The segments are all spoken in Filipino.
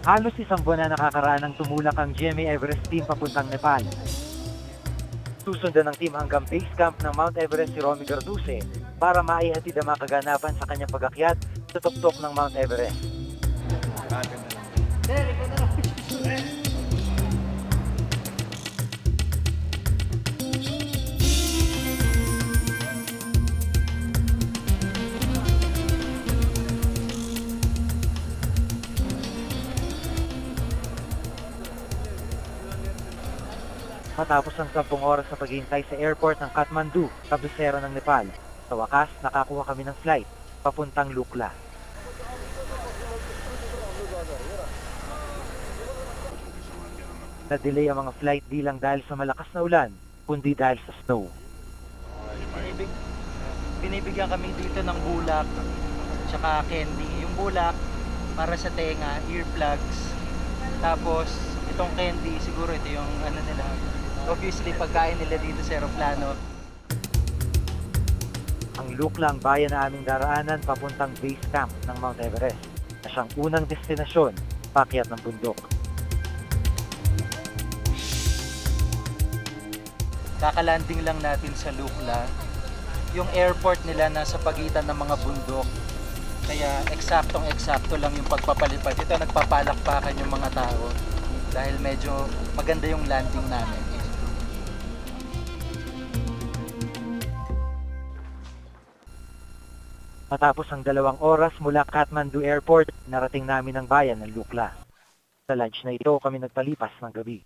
Halos isang buwan na nakakaraan ng tumulak ang GMA Everest team papuntang Nepal. Susundan ng team hanggang base camp ng Mount Everest si Romy Garduse para maihatid ang mga kaganapan sa kanyang pag-akyat sa tuktok ng Mount Everest. Matapos ang 10 oras na paghihintay sa airport ng Kathmandu, kabisera ng Nepal, sa wakas nakakuha kami ng flight papuntang Lukla. Na-delay ang mga flight di lang dahil sa malakas na ulan, kundi dahil sa snow. Binibigyan kami dito ng bulak tsaka candy. Yung bulak para sa tenga, earplugs. Tapos itong candy siguro ito yung ano nila. Obviously pagkain nila dito sa aeroplano. Ang Lukla ang bayan na aming daraanan papuntang base camp ng Mount Everest na siyang unang destinasyon paakyat ng bundok. Kakalanding lang natin sa Lukla. Yung airport nila nasa pagitan ng mga bundok. Kaya eksaktong-eksakto lang yung pagpapalipad. Ito nagpapalakpakan yung mga tao dahil medyo maganda yung landing namin. Matapos ang 2 oras mula Kathmandu Airport, narating namin ang bayan ng Lukla. Sa lunch na ito kami nagpalipas ng gabi.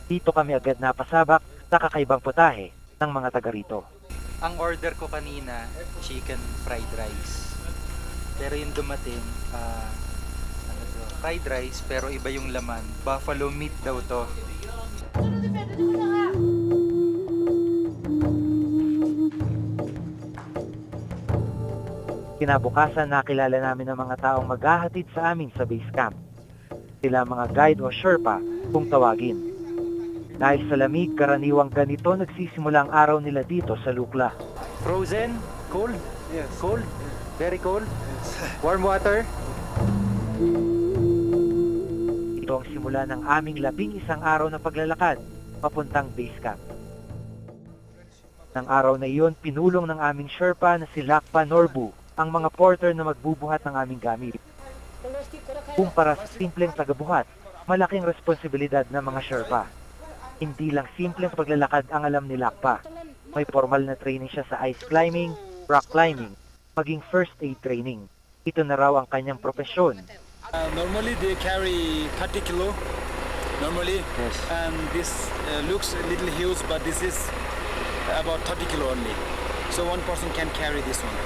Dito kami agad napasabak sa kakaibang putahe ng mga taga rito. Ang order ko kanina, chicken fried rice. Pero yung dumating, fried rice pero iba yung laman. Buffalo meat daw to. Kinabukasan nakilala namin ang mga taong maghahatid sa amin sa base camp. Sila mga guide o Sherpa kung tawagin. Dahil sa lamig, karaniwang ganito nagsisimula ang araw nila dito sa Lukla. Frozen? Cold? Yes. Cold? Very cold? Warm water? Ito ang simula ng aming 11 araw na paglalakad papuntang base camp. Nang araw na iyon, pinulong ng aming Sherpa na si Lakpa Norbu ang mga porter na magbubuhat ng aming gamit. Kumpara sa simpleng tagabuhat, malaking responsibilidad ng mga Sherpa. Hindi lang simpleng paglalakad ang alam ni Lakpa. May formal na training siya sa ice climbing, rock climbing, maging first aid training. Ito na raw ang kanyang profesyon. Normally they carry 30 kilo. Normally, Yes. and this looks a little huge, but this is about 30 kilo only. So one person can carry this one.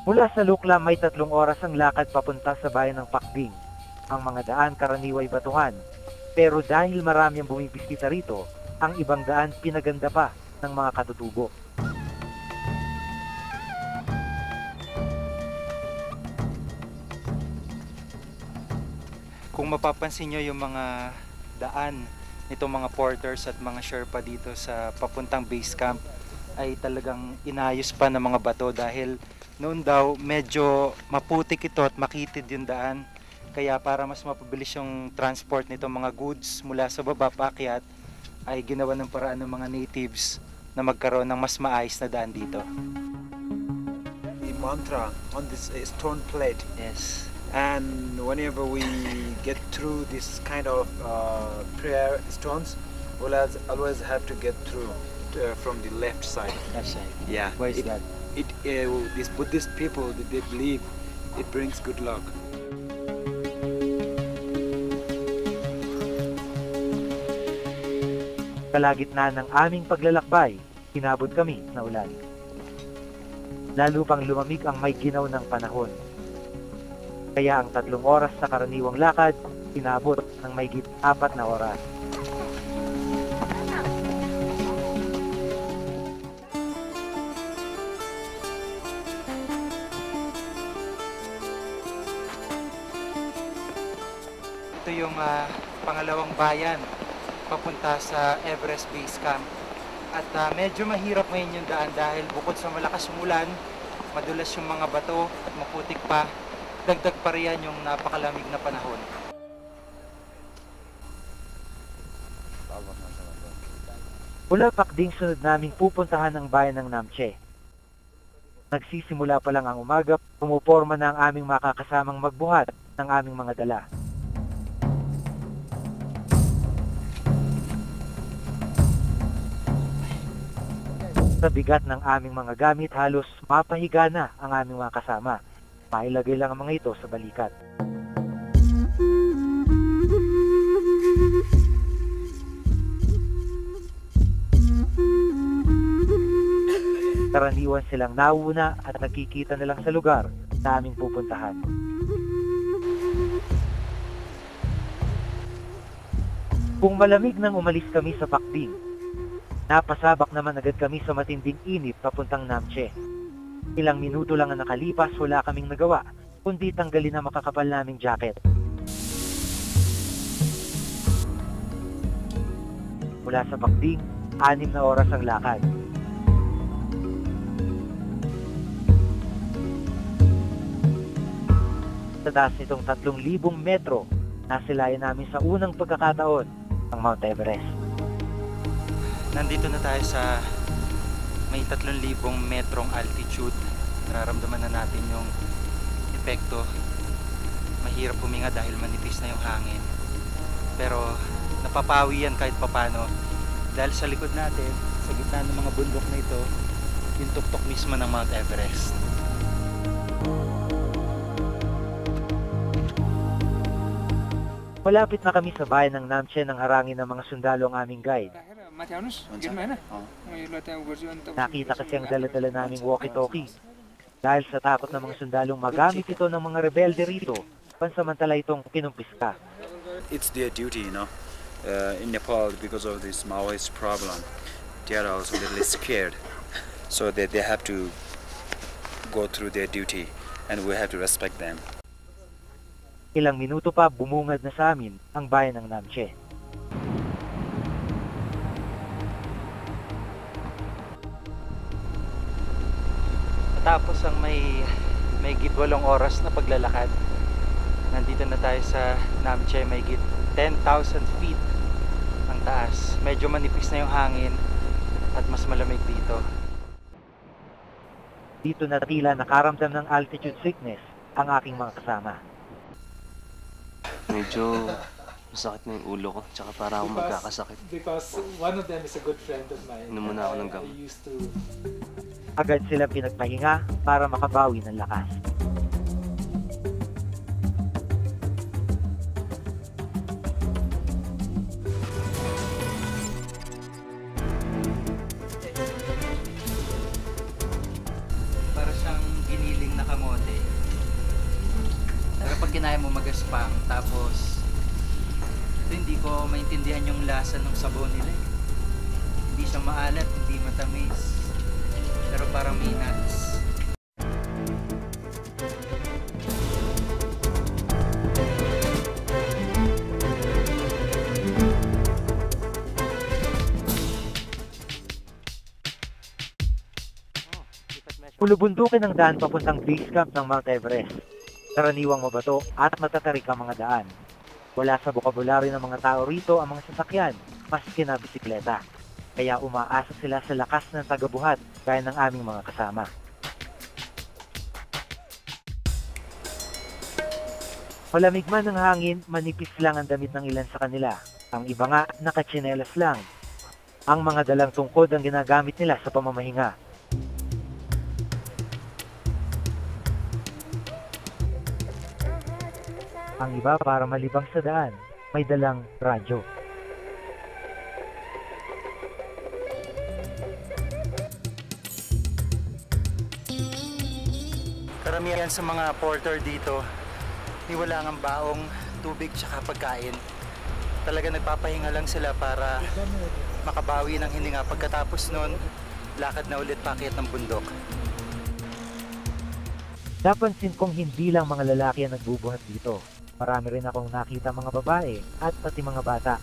Mula sa Lukla may 3 oras ang lakad papunta sa bayan ng Pakding. Ang mga daan karaniway batuhan, pero dahil marami ang bumibisita rito, ang ibang daan pinaganda pa ng mga katutubo. Kung mapapansin nyo yung mga daan nitong mga porters at mga Sherpa dito sa papuntang base camp ay talagang inayos pa ng mga bato dahil noon daw medyo maputik ito at makitid yung daan. Kaya para mas mapabilis yung transport nitong mga goods mula sa baba paakyat ay ginawa ng paraan ng mga natives na magkaroon ng mas maayos na daan dito. The mantra on this stone plate, Yes. and whenever we get through this kind of prayer stones, we'll always have to get through from the left side. That's right. Yeah. Why is that? These Buddhist people, they believe it brings good luck. Kalagitnaan ng aming paglalakbay, hinabot kami na ulan. Lalo pang lumamig ang may ginaw ng panahon. Kaya ang 3 oras sa karaniwang lakad, hinabot ng mahigit 4 na oras. Ito yung pangalawang bayan papunta sa Everest Base Camp. At medyo mahirap ngayon yung daan dahil bukod sa malakas yung ulan, madulas yung mga bato at maputik pa, dagdag pa riyan yung napakalamig na panahon. Mula Pakding sunod naming pupuntahan ang bayan ng Namche. Nagsisimula pa lang ang umaga, pumuporma na ang aming makakasamang magbuhat ng aming mga dala. Sa bigat ng aming mga gamit, halos mapahiga na ang aming mga kasama. Mailagay lang ang mga ito sa balikat. Karaniwan silang nauna at nakikita na lang sa lugar na aming pupuntahan. Kung malamig nang umalis kami sa Pakding, napasabak naman agad kami sa matinding init papuntang Namche. Ilang minuto lang ang nakalipas, wala kaming nagawa, kundi tanggalin ang makakapal naming jacket. Mula sa Pakding, 6 na oras ang lakad. Sa taas nitong 3,000 metro, nasilayan namin sa unang pagkakataon ang Mount Everest. Nandito na tayo sa may 3,000 metrong altitude. Nararamdaman na natin yung epekto. Mahirap huminga dahil manipis na yung hangin. Pero napapawi yan kahit papano. Dahil sa likod natin, sa gitna ng mga bundok na ito, yung tuktok mismo ng Mount Everest. Malapit na kami sa bayan ng Namche nang harangin ng mga sundalo ang aming guide. Nakita kasi ang dala-dala naming walkie-talkie. Dahil sa takot ng mga sundalong magamit ito ng mga rebelde rito, pansamantala itong kinumpiska. It's their duty, in Nepal, because of this Maoist problem, they are also a little scared. So they have to go through their duty, and we have to respect them. Ilang minuto pa bumungad na sa amin ang bayan ng Namche. Tapos ang may 8 oras na paglalakad, nandito na tayo sa Namche. May 10,000 feet ang taas. Medyo manipis na yung hangin at mas malamig dito. Dito na tila nakaramdam ng altitude sickness ang aking mga kasama. Medyo masakit na yung ulo ko, tsaka para akong magkakasakit. Because one of them is a good friend of mine. Inom muna ako ng gamot. I used to... Agad sila pinagpahinga para makabawi ng lakas. Para siyang giniling na kamote. Pero pag kinaya mo magaspang, tapos ito, hindi ko maintindihan yung lasa ng sabon nila. Hindi siya maalat, hindi matamis, pero parang may nuts. Pulubundukin ang daan papuntang base camp ng Mount Everest. Karaniwang mabato at matatarik ang mga daan. Wala sa bokabularyo ng mga tao rito ang mga sasakyan, maski na bisikleta. Kaya umaasa sila sa lakas ng tagabuhat gaya ng aming mga kasama. Malamig man ang hangin, manipis lang ang damit ng ilan sa kanila. Ang iba nga, nakatsinelas lang. Ang mga dalang tungkod ang ginagamit nila sa pamamahinga. Ang iba para malibang sa daan, may dalang radyo. Karamihan sa mga porter dito, wala ng baong tubig tsaka pagkain. Talaga nagpapahinga lang sila para makabawi ng hininga. Pagkatapos nun, lakad na ulit paakyat ng bundok. Napansin kong hindi lang mga lalaki ang nagbubuhat dito. Marami rin akong nakita mga babae at pati mga bata.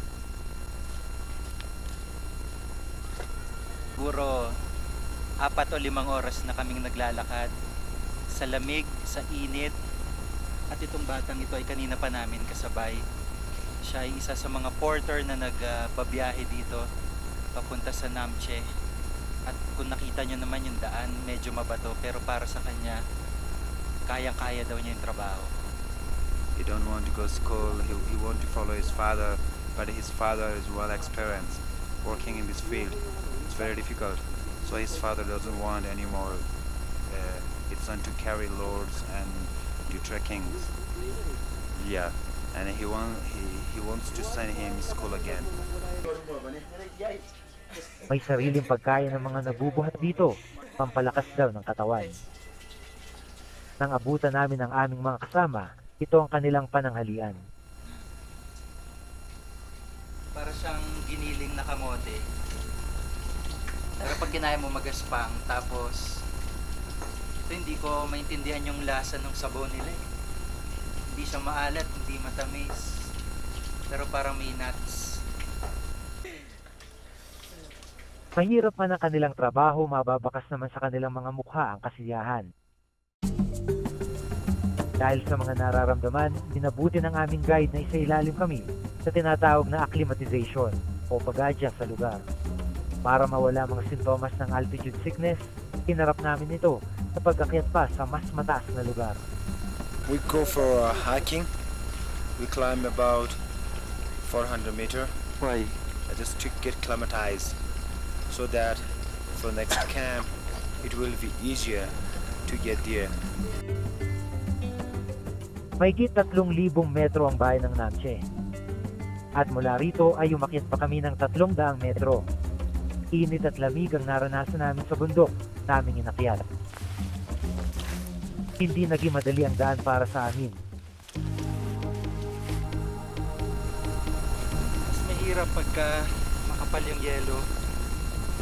siguro 4 o 5 oras na kaming naglalakad sa lamig, sa init. At itong batang ito ay kanina pa namin kasabay. Siya ay isa sa mga porter na nagbabiyahe dito papunta sa Namche. At kung nakita nyo naman yung daan, medyo mabato, pero para sa kanya, kayang-kaya daw niya yung trabaho. He don't want to go school. He want to follow his father, but his father is well experienced working in this field. It's very difficult. So his father doesn't want anymore his son to carry loads and do trekkings. Yeah, and he wants to send him school again. May sariling pagkain ng mga nabubuhat dito, pampalakas daw ng katawan. Nang abutan namin ang aming mga kasama, ito ang kanilang pananghalian. Para siyang giniling na kamote. Pero pag kinaya mo magaspang, tapos ito hindi ko maintindihan yung lasa ng sabaw nila eh. Hindi siya maalat, hindi matamis. Pero parang may nuts. Mahirap man ang kanilang trabaho, mababakas naman sa kanilang mga mukha ang kasiyahan. Dahil sa mga nararamdaman, dinabuti ng aming guide na isailalim kami sa tinatawag na acclimatization o pag-adjust sa lugar. Para mawala mga sintomas ng altitude sickness, hinarap namin ito sa pag-akyat pa sa mas mataas na lugar. We go for hiking. We climb about 400 meter. Why? Just to get acclimatized, so that for next camp it will be easier to get there. Mahigit 3,000 metro ang bayan ng Namche. At mula rito ay umakyat pa kami ng 300 metro. Init at lamig ang naranasan namin sa bundok naming inakyat. Hindi naging madali ang daan para sa amin. Mas mahirap pagka makapal yung yelo.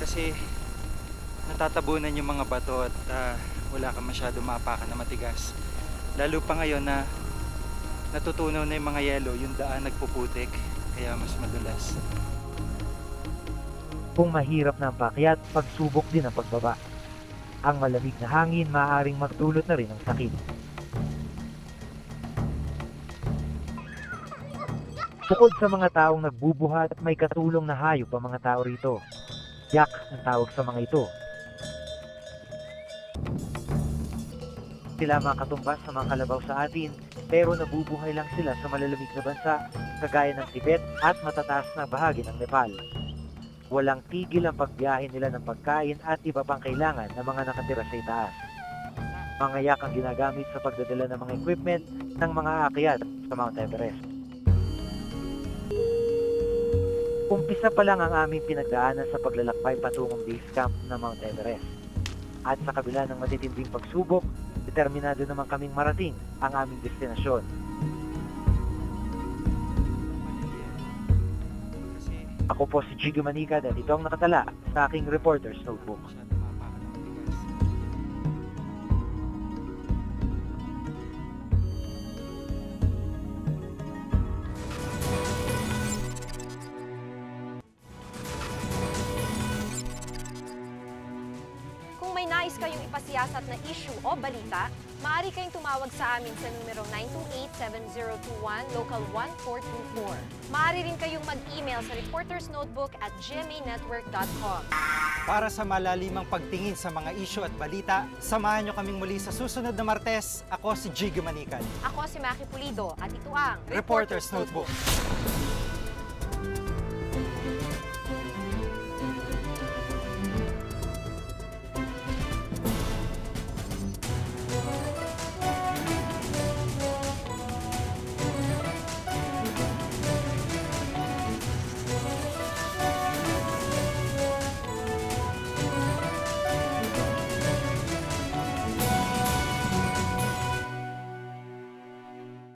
Kasi natatabunan yung mga bato at wala ka masyado mapakan na matigas. Lalo pa ngayon na natutunaw na yung mga yelo, yung daan nagpuputik, kaya mas madulas. Kung mahirap na ang paakyat, pagsubok din ang pagbaba. Ang malamig na hangin maaaring magdulot na rin ng sakit. Bukod sa mga taong nagbubuhat, may katulong na hayop ang mga tao rito. Yak ang tawag sa mga ito. Sila makatumbas sa mga kalabaw sa atin, pero nabubuhay lang sila sa malalamig na bansa, kagaya ng Tibet at matataas na bahagi ng Nepal. Walang tigil ang pagbiyahe nila ng pagkain at iba pang kailangan ng mga nakatira sa itaas. Mga yak ang ginagamit sa pagdadala ng mga equipment ng mga aakyat sa Mount Everest. Umpisa pa lang ang aming pinagdaanan sa paglalakbay patungong base camp ng Mount Everest. At sa kabila ng matitinding pagsubok, determinado naman kaming marating ang aming destinasyon. Ako po si Jiggy Manicad at ito ang nakatala sa aking reporter's notebook. Kung may nais kayong ipasiyasat na issue o balita, maaari kayong tumawag sa amin sa numero 928-7021, local 1424. Maaari rin kayong mag-email sa reportersnotebook@gmanetwork.com. Para sa malalimang pagtingin sa mga issue at balita, samahan nyo kaming muli sa susunod na Martes. Ako si Jiggy Manicad. Ako si Maki Pulido at ito ang Reporter's Notebook.